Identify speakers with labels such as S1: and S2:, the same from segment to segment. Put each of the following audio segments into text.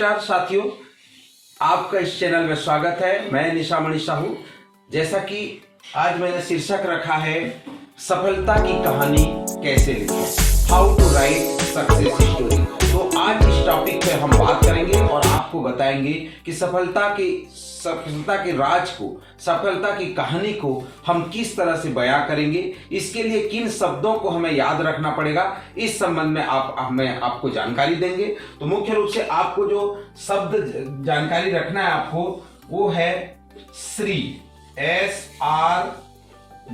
S1: नमस्कार साथियों, आपका इस चैनल में स्वागत है। मैं निशामणि साहू। जैसा कि आज मैंने शीर्षक रखा है सफलता की कहानी कैसे लिखें, how to write success story. तो आज इस टॉपिक पे हम बात करेंगे और आपको बताएंगे कि सफलता के राज को, सफलता की कहानी को हम किस तरह से बयां करेंगे, इसके लिए किन शब्दों को हमें याद रखना पड़ेगा, इस संबंध में हमें आपको जानकारी देंगे। तो मुख्य रूप से आपको जो शब्द जानकारी रखना है आपको, वो है श्री,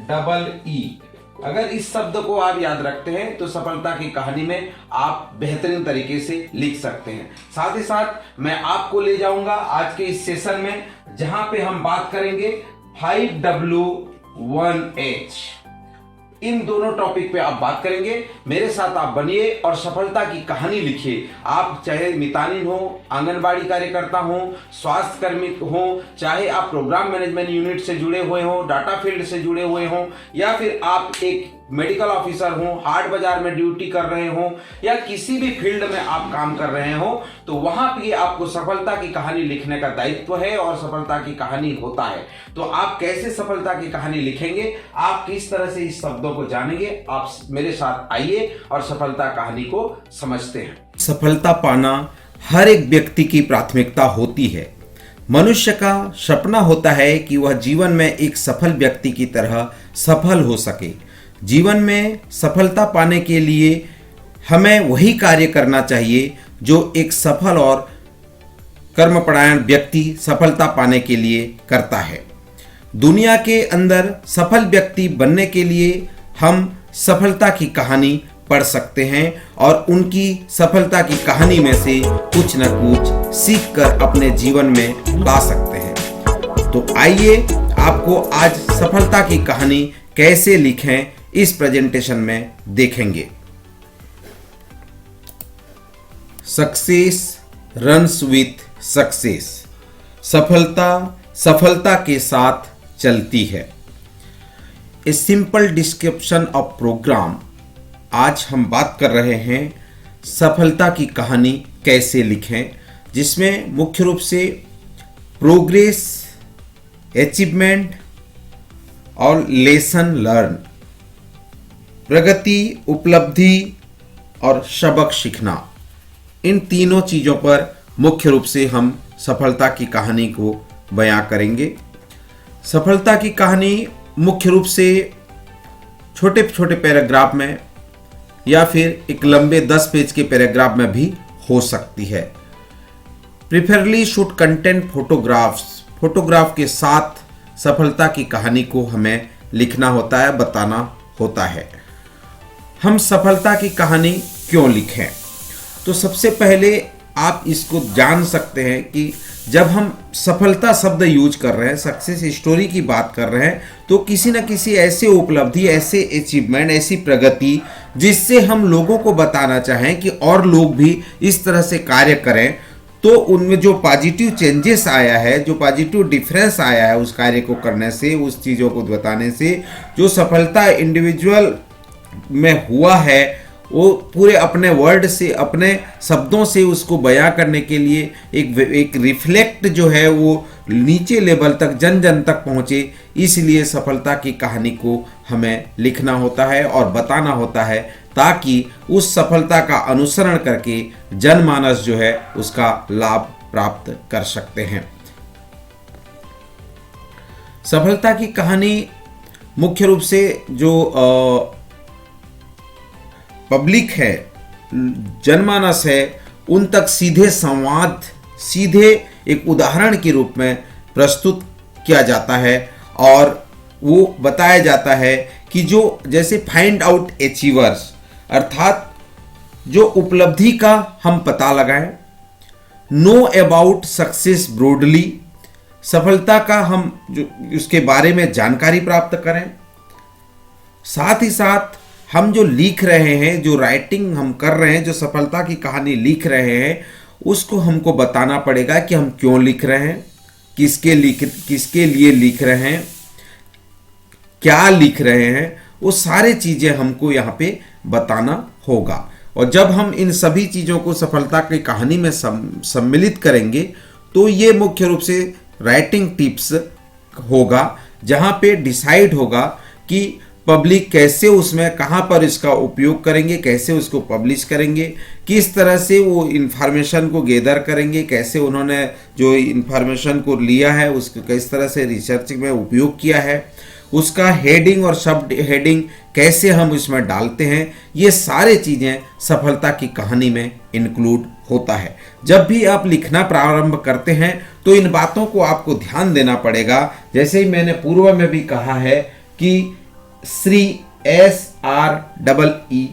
S1: SREE। अगर इस शब्द को आप याद रखते हैं तो सफलता की कहानी में आप बेहतरीन तरीके से लिख सकते हैं। साथ ही साथ मैं आपको ले जाऊंगा आज के इस सेशन में, जहां पे हम बात करेंगे 5W1H। इन दोनों टॉपिक पे आप बात करेंगे। मेरे साथ आप बनिए और सफलता की कहानी लिखिए। आप चाहे मितानिन हो, आंगनबाड़ी कार्यकर्ता हो, स्वास्थ्य कर्मी हो, चाहे आप प्रोग्राम मैनेजमेंट यूनिट से जुड़े हुए हो, डाटा फील्ड से जुड़े हुए हो, या फिर आप एक मेडिकल ऑफिसर हो, हाट बाजार में ड्यूटी कर रहे हो, या किसी भी फील्ड में आप काम कर रहे हो, तो वहां भी आपको सफलता की कहानी लिखने का दायित्व है और सफलता की कहानी होता है। तो आप कैसे सफलता की कहानी लिखेंगे, आप किस तरह से इस शब्दों को जानेंगे, आप मेरे साथ आइए और सफलता कहानी को समझते हैं।
S2: सफलता पाना हर एक व्यक्ति की प्राथमिकता होती है। मनुष्य का सपना होता है कि वह जीवन में एक सफल व्यक्ति की तरह सफल हो सके। जीवन में सफलता पाने के लिए हमें वही कार्य करना चाहिए जो एक सफल और कर्मपरायण व्यक्ति सफलता पाने के लिए करता है। दुनिया के अंदर सफल व्यक्ति बनने के लिए हम सफलता की कहानी पढ़ सकते हैं और उनकी सफलता की कहानी में से कुछ न कुछ सीख कर अपने जीवन में ला सकते हैं। तो आइए आपको आज सफलता की कहानी कैसे लिखें इस प्रेजेंटेशन में देखेंगे। Success runs with success. सफलता के साथ चलती है। A simple description of program. आज हम बात कर रहे हैं सफलता की कहानी कैसे लिखें, जिसमें मुख्य रूप से प्रोग्रेस, अचीवमेंट और लेसन लर्न, प्रगति, उपलब्धि और सबक सीखना, इन तीनों चीज़ों पर मुख्य रूप से हम सफलता की कहानी को बयां करेंगे। सफलता की कहानी मुख्य रूप से छोटे छोटे पैराग्राफ में या फिर एक लंबे 10 पेज के पैराग्राफ में भी हो सकती है। प्रिफरली शुड कंटेंट फोटोग्राफ के साथ सफलता की कहानी को हमें लिखना होता है, बताना होता है। हम सफलता की कहानी क्यों लिखें? तो सबसे पहले आप इसको जान सकते हैं कि जब हम सफलता शब्द यूज कर रहे हैं, सक्सेस स्टोरी की बात कर रहे हैं, तो किसी न किसी ऐसे उपलब्धि, ऐसे अचीवमेंट, ऐसी प्रगति जिससे हम लोगों को बताना चाहें कि और लोग भी इस तरह से कार्य करें, तो उनमें जो पॉजिटिव चेंजेस आया है, जो पॉजिटिव डिफरेंस आया है उस कार्य को करने से, उस चीज़ों को बताने से, जो सफलता इंडिविजुअल में हुआ है, वो पूरे अपने वर्ड से, अपने शब्दों से उसको बयां करने के लिए एक रिफ्लेक्ट जो है वो नीचे लेवल तक, जन जन तक पहुँचे। इसलिए सफलता की कहानी को हमें लिखना होता है और बताना होता है, ताकि उस सफलता का अनुसरण करके जनमानस जो है उसका लाभ प्राप्त कर सकते हैं। सफलता की कहानी मुख्य रूप से जो पब्लिक है, जनमानस है, उन तक सीधे संवाद, सीधे एक उदाहरण के रूप में प्रस्तुत किया जाता है और वो बताया जाता है कि जो जैसे फाइंड आउट अचीवर्स, अर्थात जो उपलब्धि का हम पता लगाएं, नो अबाउट सक्सेस ब्रॉडली, सफलता का हम जो उसके बारे में जानकारी प्राप्त करें। साथ ही साथ हम जो लिख रहे हैं, जो राइटिंग हम कर रहे हैं, जो सफलता की कहानी लिख रहे हैं, उसको हमको बताना पड़ेगा कि हम क्यों लिख रहे हैं, किसके लिए लिख रहे हैं, क्या लिख रहे हैं, वो सारे चीज़ें हमको यहाँ पे बताना होगा। और जब हम इन सभी चीज़ों को सफलता की कहानी में सम्मिलित करेंगे तो ये मुख्य रूप से राइटिंग टिप्स होगा, जहाँ पे डिसाइड होगा कि पब्लिक कैसे उसमें कहाँ पर इसका उपयोग करेंगे, कैसे उसको पब्लिश करेंगे, किस तरह से वो इन्फॉर्मेशन को गैदर करेंगे, कैसे उन्होंने जो इन्फॉर्मेशन को लिया है उसको किस तरह से रिसर्च में उपयोग किया है, उसका हेडिंग और सब हेडिंग कैसे हम इसमें डालते हैं, ये सारे चीज़ें सफलता की कहानी में इंक्लूड होता है। जब भी आप लिखना प्रारंभ करते हैं तो इन बातों को आपको ध्यान देना पड़ेगा। जैसे ही मैंने पूर्व में भी कहा है कि श्री SREE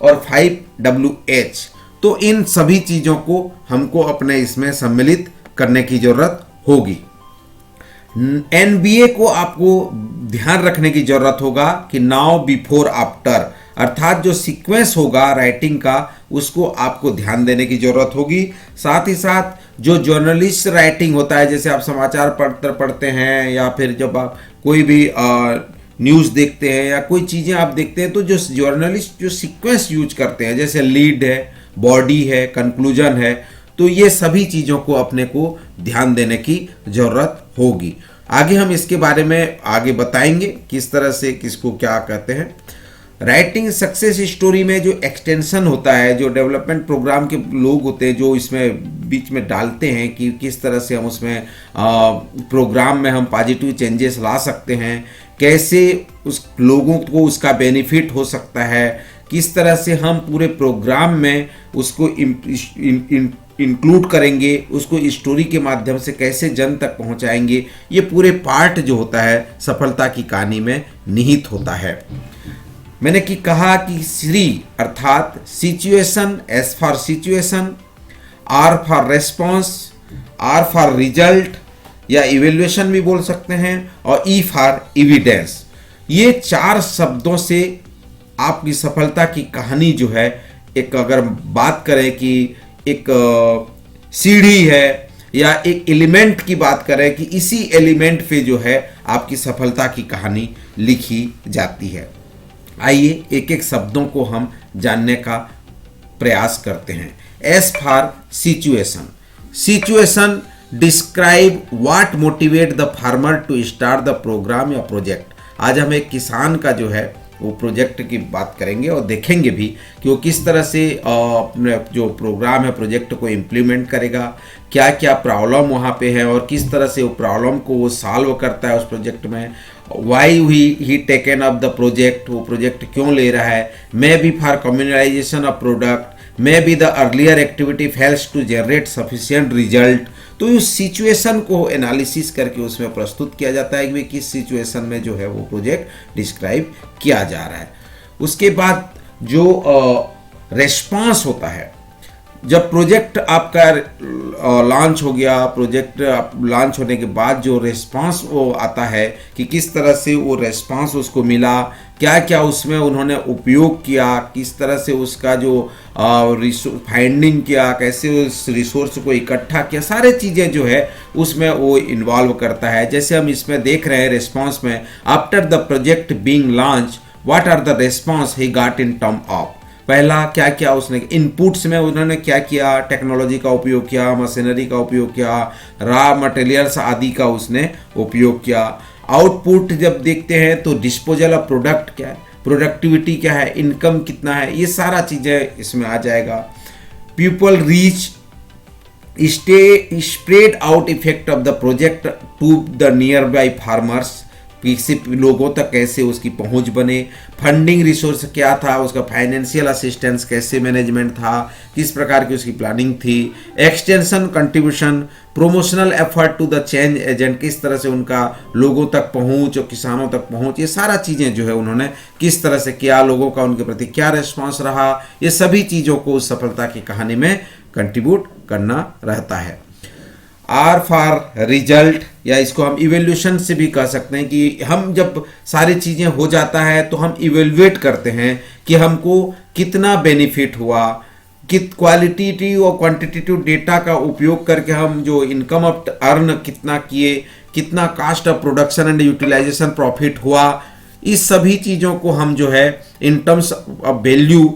S2: और 5WH, तो इन सभी चीज़ों को हमको अपने इसमें सम्मिलित करने की जरूरत होगी। NBA को आपको ध्यान रखने की जरूरत होगा कि नाउ बिफोर आफ्टर, अर्थात जो सीक्वेंस होगा राइटिंग का उसको आपको ध्यान देने की जरूरत होगी। साथ ही साथ जो जर्नलिस्ट राइटिंग होता है, जैसे आप समाचार पत्र पढ़ते हैं या फिर जब आप कोई भी न्यूज़ देखते हैं या कोई चीज़ें आप देखते हैं, तो जो जर्नलिस्ट जो सीक्वेंस यूज करते हैं, जैसे लीड है, बॉडी है, कंक्लूजन है, तो ये सभी चीज़ों को अपने को ध्यान देने की ज़रूरत होगी। आगे हम इसके बारे में आगे बताएंगे किस तरह से किसको क्या कहते हैं। राइटिंग सक्सेस स्टोरी में जो एक्सटेंशन होता है, जो डेवलपमेंट प्रोग्राम के लोग होते हैं जो इसमें बीच में डालते हैं कि किस तरह से हम उसमें प्रोग्राम में हम पॉजिटिव चेंजेस ला सकते हैं, कैसे उस लोगों को उसका बेनिफिट हो सकता है, किस तरह से हम पूरे प्रोग्राम में उसको इंक्लूड करेंगे, उसको स्टोरी के माध्यम से कैसे जन तक पहुंचाएंगे, ये पूरे पार्ट जो होता है सफलता की कहानी में निहित होता है। मैंने कि कहा कि श्री अर्थात situation, S for situation, R for response, R for result या इवेल्युएशन भी बोल सकते हैं, और ई फॉर एविडेंस। ये 4 शब्दों से आपकी सफलता की कहानी जो है, एक अगर बात करें कि एक सीढ़ी है या एक एलिमेंट की बात करें कि इसी एलिमेंट पे जो है आपकी सफलता की कहानी लिखी जाती है। आइए एक एक शब्दों को हम जानने का प्रयास करते हैं। S for situation. Situation describe what motivate the farmer to start the program या प्रोजेक्ट। आज हम एक किसान का जो है वो प्रोजेक्ट की बात करेंगे और देखेंगे भी कि वो किस तरह से अपने जो प्रोग्राम है प्रोजेक्ट को इम्प्लीमेंट करेगा, क्या क्या प्रॉब्लम वहाँ पे है और किस तरह से वो प्रॉब्लम को वो सॉल्व करता है उस प्रोजेक्ट में। Why he taken up the project, वो प्रोजेक्ट क्यों ले रहा है। Maybe for communalization of product, maybe the earlier activity fails to generate sufficient result. तो इस सिचुएशन को एनालिसिस करके उसमें प्रस्तुत किया जाता है कि किस सिचुएशन में जो है वो प्रोजेक्ट डिस्क्राइब किया जा रहा है। उसके बाद जो रेस्पॉन्स होता है, जब प्रोजेक्ट आपका लॉन्च हो गया, प्रोजेक्ट लॉन्च होने के बाद जो रेस्पॉन्स वो आता है कि किस तरह से वो रेस्पॉन्स उसको मिला, क्या क्या उसमें उन्होंने उपयोग किया, किस तरह से उसका जो फाइंडिंग किया, कैसे उस रिसोर्स को इकट्ठा किया, सारे चीज़ें जो है उसमें वो इन्वॉल्व करता है। जैसे हम इसमें देख रहे हैं रेस्पॉन्स में, after the project being launch what are the response he got in term of. पहला क्या क्या उसने इनपुट्स में उन्होंने क्या किया, टेक्नोलॉजी का उपयोग किया, मशीनरी का उपयोग किया, रॉ मटेरियल्स आदि का उसने उपयोग किया। आउटपुट जब देखते हैं तो डिस्पोजल ऑफ प्रोडक्ट क्या है, प्रोडक्टिविटी क्या है, इनकम कितना है, ये सारा चीज़ें इसमें आ जाएगा। People reach spread out effect of the project to the nearby farmers, किसी लोगों तक कैसे उसकी पहुंच बने। फंडिंग रिसोर्स क्या था, उसका फाइनेंशियल असिस्टेंस कैसे मैनेजमेंट था, किस प्रकार की उसकी प्लानिंग थी। Extension contribution, promotional effort to the change agent, किस तरह से उनका लोगों तक पहुंच और किसानों तक पहुंच, ये सारा चीज़ें जो है उन्होंने किस तरह से किया, लोगों का उनके प्रति क्या रिस्पॉन्स रहा, ये सभी चीज़ों को उस सफलता की कहानी में कंट्रीब्यूट करना रहता है। आर फॉर रिजल्ट, या इसको हम इवेल्यूशन से भी कह सकते हैं कि हम जब सारी चीज़ें हो जाता है तो हम इवेल्युएट करते हैं कि हमको कितना बेनिफिट हुआ, क्वालिटेटिव और क्वांटिटेटिव डेटा का उपयोग करके हम जो इनकम ऑफ अर्न कितना किए, कितना cost of production and utilization profit हुआ, इस सभी चीज़ों को हम जो है इन टर्म्स ऑफ वैल्यू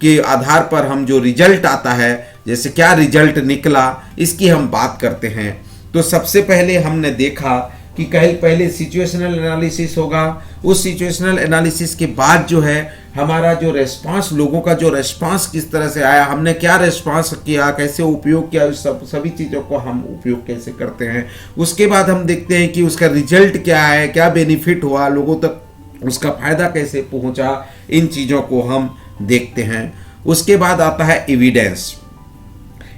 S2: के आधार पर हम जो रिजल्ट आता है, जैसे क्या रिजल्ट निकला, इसकी हम बात करते हैं। तो सबसे पहले हमने देखा कि पहले सिचुएशनल एनालिसिस होगा। उस सिचुएशनल एनालिसिस के बाद जो है हमारा जो रेस्पॉन्स, लोगों का जो रेस्पॉन्स किस तरह से आया, हमने क्या रेस्पॉन्स किया, कैसे उपयोग किया, सभी चीज़ों को हम उपयोग कैसे करते हैं। उसके बाद हम देखते हैं कि उसका रिजल्ट क्या है, क्या बेनिफिट हुआ, लोगों तक उसका फायदा कैसे पहुंचा, इन चीज़ों को हम देखते हैं। उसके बाद आता है एविडेंस।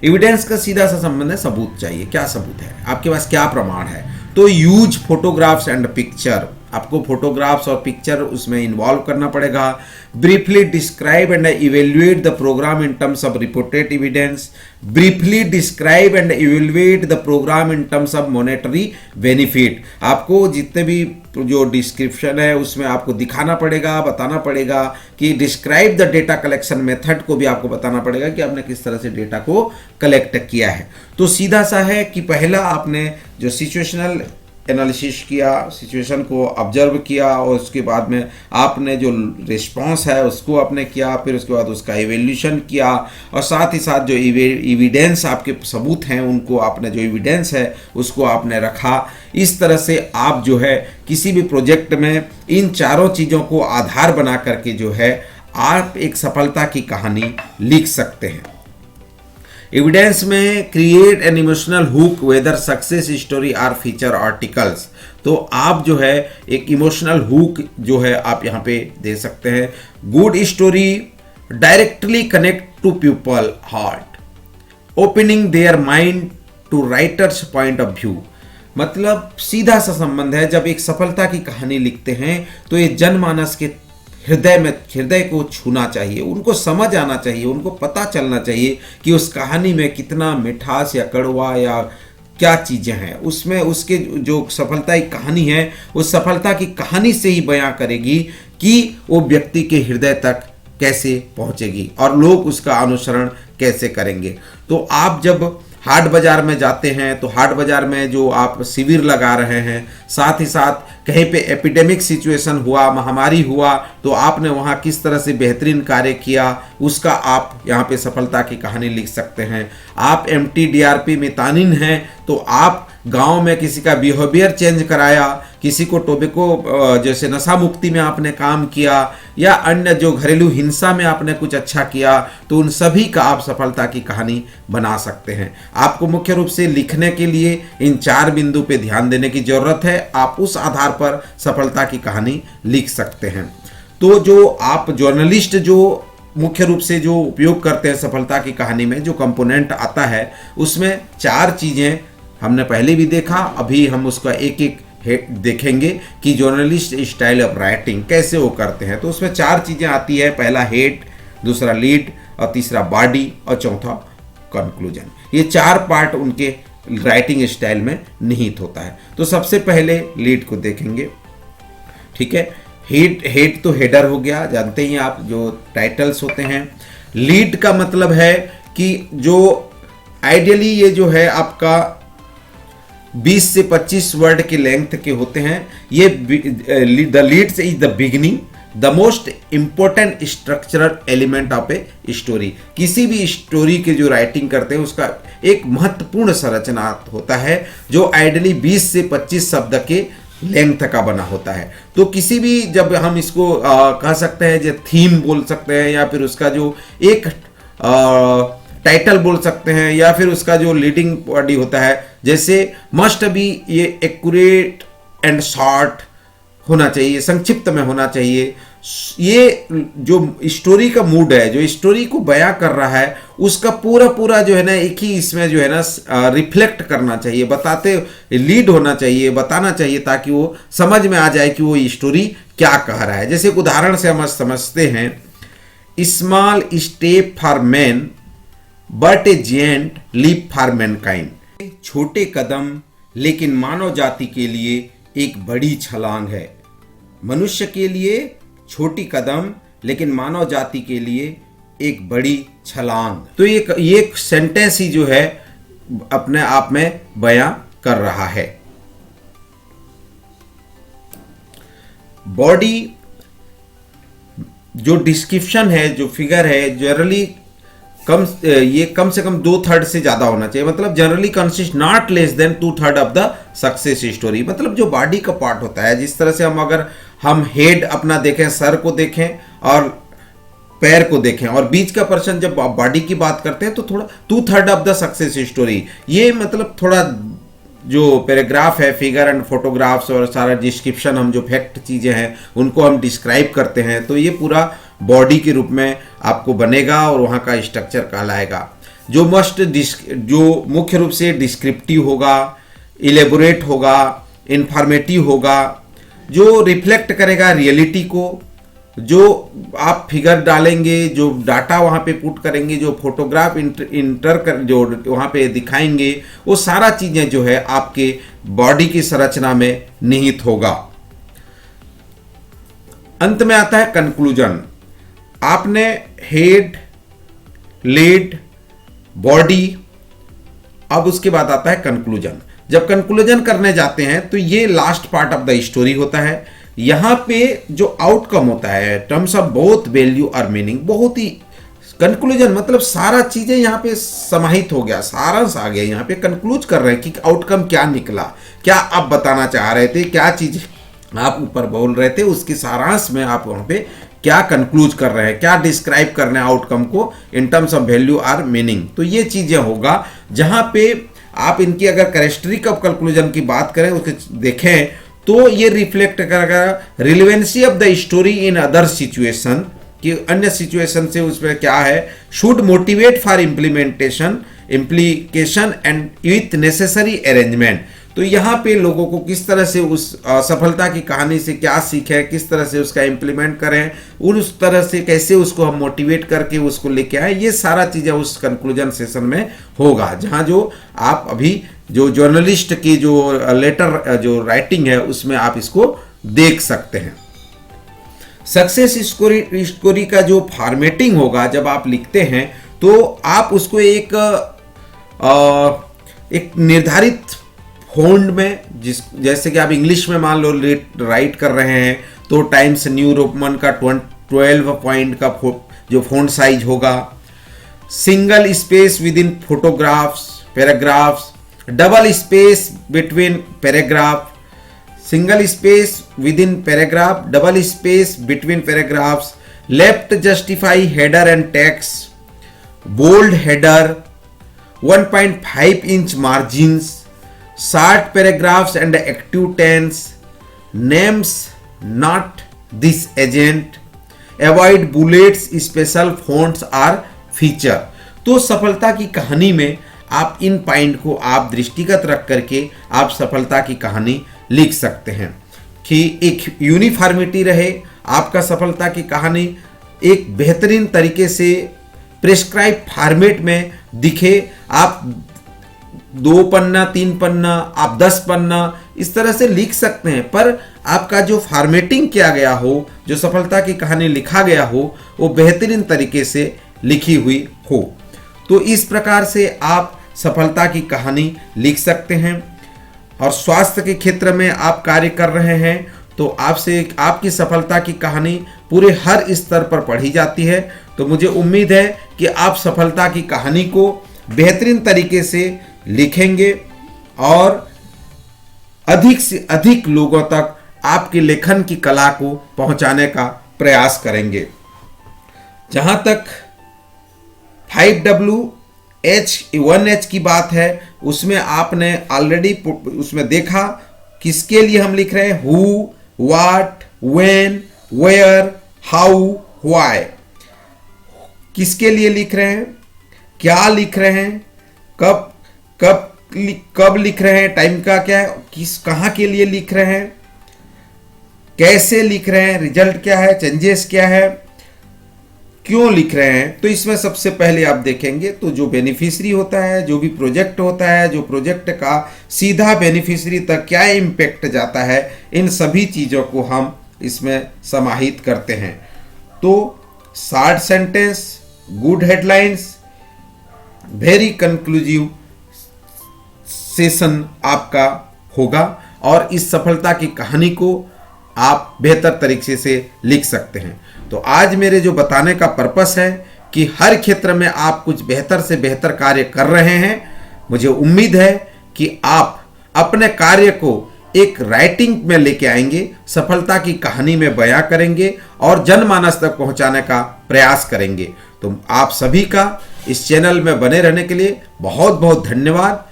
S2: एविडेंस का सीधा सा संबंध है, सबूत चाहिए। क्या सबूत है, आपके पास क्या प्रमाण है। तो यूज फोटोग्राफ्स एंड पिक्चर, आपको फोटोग्राफ्स और पिक्चर उसमें इन्वॉल्व करना पड़ेगा। Briefly describe and evaluate the program in terms of reported evidence. Briefly describe and evaluate the program in terms of monetary benefit. आपको जितने भी जो डिस्क्रिप्शन है उसमें आपको दिखाना पड़ेगा, बताना पड़ेगा कि describe the data collection method को भी आपको बताना पड़ेगा कि आपने किस तरह से डेटा को कलेक्ट किया है। तो सीधा सा है कि पहला आपने जो सिचुएशनल एनालिसिस किया, सिचुएशन को ऑब्जर्व किया, और उसके बाद में आपने जो रिस्पांस है उसको आपने किया, फिर उसके बाद उसका इवैल्यूएशन किया, और साथ ही साथ जो एविडेंस आपके सबूत हैं उनको आपने, जो एविडेंस है उसको आपने रखा। इस तरह से आप जो है किसी भी प्रोजेक्ट में इन चारों चीज़ों को आधार बना करके जो है आप एक सफलता की कहानी लिख सकते हैं। एविडेंस में create an emotional hook whether success story or feature articles. तो आप जो है एक इमोशनल हुक जो है आप यहाँ पे दे सकते हैं। Good story directly connect to people heart, opening their mind to writer's point of view. मतलब सीधा सा संबंध है, जब एक सफलता की कहानी लिखते हैं तो ये जनमानस के हृदय को छूना चाहिए, उनको समझ आना चाहिए, उनको पता चलना चाहिए कि उस कहानी में कितना मिठास या कड़वा या क्या चीज़ें हैं उसमें। उसके जो सफलता की कहानी है उस सफलता की कहानी से ही बयां करेगी कि वो व्यक्ति के हृदय तक कैसे पहुंचेगी और लोग उसका अनुसरण कैसे करेंगे। तो आप जब हाट बाजार में जाते हैं तो हाट बाजार में जो आप शिविर लगा रहे हैं, साथ ही साथ कहीं पे एपिडेमिक सिचुएशन हुआ, महामारी हुआ, तो आपने वहाँ किस तरह से बेहतरीन कार्य किया उसका आप यहाँ पे सफलता की कहानी लिख सकते हैं। आप MTDRP मितानिन हैं तो आप गांव में किसी का बिहेवियर चेंज कराया, किसी को टोबैको जैसे नशा मुक्ति में आपने काम किया, या अन्य जो घरेलू हिंसा में आपने कुछ अच्छा किया, तो उन सभी का आप सफलता की कहानी बना सकते हैं। आपको मुख्य रूप से लिखने के लिए इन 4 बिंदु पे ध्यान देने की जरूरत है। आप उस आधार पर सफलता की कहानी लिख सकते हैं। तो जो आप जर्नलिस्ट जो मुख्य रूप से जो उपयोग करते हैं सफलता की कहानी में, जो कंपोनेंट आता है उसमें 4 चीज़ें हमने पहले भी देखा, अभी हम उसका एक एक देखेंगे कि जर्नलिस्ट स्टाइल ऑफ राइटिंग कैसे वो करते हैं। तो उसमें 4 चीज़ें आती है, पहला हेड, दूसरा लीड, और तीसरा बॉडी, और चौथा कंक्लूजन। ये 4 पार्ट उनके राइटिंग स्टाइल में निहित होता है। तो सबसे पहले लीड को देखेंगे, ठीक है। हेड तो हेडर हो गया, जानते ही आप जो टाइटल्स होते हैं। लीड का मतलब है कि जो आइडियली ये जो है आपका 20 से 25 वर्ड के लेंथ के होते हैं। ये the leads is the beginning, the most important structural element of a story. किसी भी स्टोरी के जो राइटिंग करते हैं उसका एक महत्वपूर्ण संरचना होता है जो आइडियली 20 से 25 शब्द के लेंथ का बना होता है। तो किसी भी, जब हम इसको कह सकते हैं जो थीम बोल सकते हैं, या फिर उसका जो एक टाइटल बोल सकते हैं, या फिर उसका जो लीडिंग बॉडी होता है, जैसे मस्ट बी, ये एक्यूरेट एंड शॉर्ट होना चाहिए, संक्षिप्त में होना चाहिए। ये जो स्टोरी का मूड है, जो स्टोरी को बयां कर रहा है, उसका पूरा जो है ना एक ही इसमें जो है ना रिफ्लेक्ट करना चाहिए, बताते लीड होना चाहिए, बताना चाहिए, ताकि वो समझ में आ जाए कि वो स्टोरी क्या कह रहा है। जैसे एक उदाहरण से हम समझते हैं, small step for man but a giant leap for mankind. छोटे कदम लेकिन मानव जाति के लिए एक बड़ी छलांग है। मनुष्य के लिए छोटी कदम लेकिन मानव जाति के लिए एक बड़ी छलांग। तो ये एक सेंटेंस ही जो है अपने आप में बयां कर रहा है। बॉडी जो डिस्क्रिप्शन है, जो फिगर है, जनरली ये कम से कम 2/3 से ज्यादा होना चाहिए। मतलब generally consist not less than 2/3 of the success story. मतलब जो बॉडी का पार्ट होता है, जिस तरह से हम हेड अपना देखें, सर को देखें और पैर को देखें, और बीच का पर्सन जब बॉडी की बात करते हैं तो थोड़ा 2/3 ऑफ द सक्सेस स्टोरी। ये मतलब थोड़ा जो पैराग्राफ है, फिगर एंड फोटोग्राफ्स और सारा डिस्क्रिप्शन, हम जो फैक्ट चीज़ें हैं उनको हम डिस्क्राइब करते हैं, तो ये पूरा बॉडी के रूप में आपको बनेगा और वहाँ का स्ट्रक्चर कहलाएगा। जो मुख्य रूप से डिस्क्रिप्टिव होगा, इलेबोरेट होगा, इंफॉर्मेटिव होगा, जो रिफ्लेक्ट करेगा रियलिटी को, जो आप फिगर डालेंगे, जो डाटा वहाँ पे पुट करेंगे, जो फोटोग्राफ जो वहाँ पे दिखाएंगे, वो सारा चीज़ें जो है आपके बॉडी की संरचना में निहित होगा। अंत में आता है कंक्लूजन। आपने हेड, लेड, बॉडी, अब उसके बाद आता है कंक्लूजन। जब कंक्लूजन करने जाते हैं तो ये last part of the story होता है। यहां पे जो आउटकम होता है, टर्म्स ऑफ बोथ वैल्यू और मीनिंग, बहुत ही कंक्लूजन मतलब सारा चीजें यहाँ पे समाहित हो गया, सारांश आ गया। यहाँ पे कंक्लूज कर रहे हैं कि आउटकम क्या निकला, क्या आप बताना चाह रहे थे, क्या चीज आप ऊपर बोल रहे थे, उसके सारांश में आप वहां पे क्या कंक्लूज कर रहे हैं, क्या डिस्क्राइब कर रहे हैं आउटकम को इन टर्म्स ऑफ वैल्यू और मीनिंग। तो ये चीजें होगा जहां पे आप इनकी अगर कैरेक्टरिस्टिक ऑफ कंक्लूजन की बात करें, उसके देखें तो ये रिफ्लेक्ट करेगा relevancy of the story in other situation, कि अन्य सिचुएशन से उसमें क्या है, should motivate for implication and with necessary arrangement. तो यहाँ पे लोगों को किस तरह से उस सफलता की कहानी से क्या सीखें, किस तरह से उसका इम्प्लीमेंट करें, उस तरह से कैसे उसको हम मोटिवेट करके उसको लेके आए, ये सारा चीज़ें उस कंक्लूजन सेशन में होगा। जहाँ जो आप अभी जो जर्नलिस्ट की जो लेटर जो राइटिंग है उसमें आप इसको देख सकते हैं। सक्सेस स्टोरी का जो फॉर्मेटिंग होगा, जब आप लिखते हैं तो आप उसको एक निर्धारित फॉन्ट में, जैसे कि आप इंग्लिश में मान लो राइट कर रहे हैं तो टाइम्स न्यू रोमन का 12 पॉइंट का जो फॉन्ट साइज होगा, single space within photographs paragraphs, double space between paragraph, single space within paragraph, double space between paragraphs, left justify header and text, bold header, 1.5 inch margins, short paragraphs and active tense, names not this agent, avoid bullets, special fonts or feature। तो सफलता की कहानी में आप इन point को आप दृष्टिगत रख करके आप सफलता की कहानी लिख सकते हैं कि एक यूनिफॉर्मिटी रहे, आपका सफलता की कहानी एक बेहतरीन तरीके से प्रिस्क्राइब फॉर्मेट में दिखे। आप 2 पन्ना, 3 पन्ना, आप 10 पन्ना इस तरह से लिख सकते हैं, पर आपका जो फॉर्मेटिंग किया गया हो, जो सफलता की कहानी लिखा गया हो, वो बेहतरीन तरीके से लिखी हुई हो। तो इस प्रकार से आप सफलता की कहानी लिख सकते हैं। और स्वास्थ्य के क्षेत्र में आप कार्य कर रहे हैं तो आपकी सफलता की कहानी पूरे हर स्तर पर पढ़ी जाती है। तो मुझे उम्मीद है कि आप सफलता की कहानी को बेहतरीन तरीके से लिखेंगे और अधिक से अधिक लोगों तक आपके लेखन की कला को पहुंचाने का प्रयास करेंगे। जहां तक 5W1H की बात है, उसमें आपने ऑलरेडी उसमें देखा किसके लिए हम लिख रहे हैं, who, what, when, where, how, why. किसके लिए लिख रहे हैं, क्या लिख रहे हैं, कब लिख रहे हैं, टाइम का क्या है, कहां के लिए लिख रहे हैं, कैसे लिख रहे हैं, रिजल्ट क्या है, चेंजेस क्या है, क्यों लिख रहे हैं। तो इसमें सबसे पहले आप देखेंगे तो जो बेनिफिशियरी होता है, जो भी प्रोजेक्ट होता है, जो प्रोजेक्ट का सीधा बेनिफिशियरी तक क्या इम्पैक्ट जाता है, इन सभी चीज़ों को हम इसमें समाहित करते हैं। तो short sentence, good headlines, very conclusive session आपका होगा और इस सफलता की कहानी को आप बेहतर तरीके से लिख सकते हैं। तो आज मेरे जो बताने का पर्पस है कि हर क्षेत्र में आप कुछ बेहतर से बेहतर कार्य कर रहे हैं। मुझे उम्मीद है कि आप अपने कार्य को एक राइटिंग में लेके आएंगे, सफलता की कहानी में बयां करेंगे और जनमानस तक पहुंचाने का प्रयास करेंगे। तो आप सभी का इस चैनल में बने रहने के लिए बहुत बहुत धन्यवाद।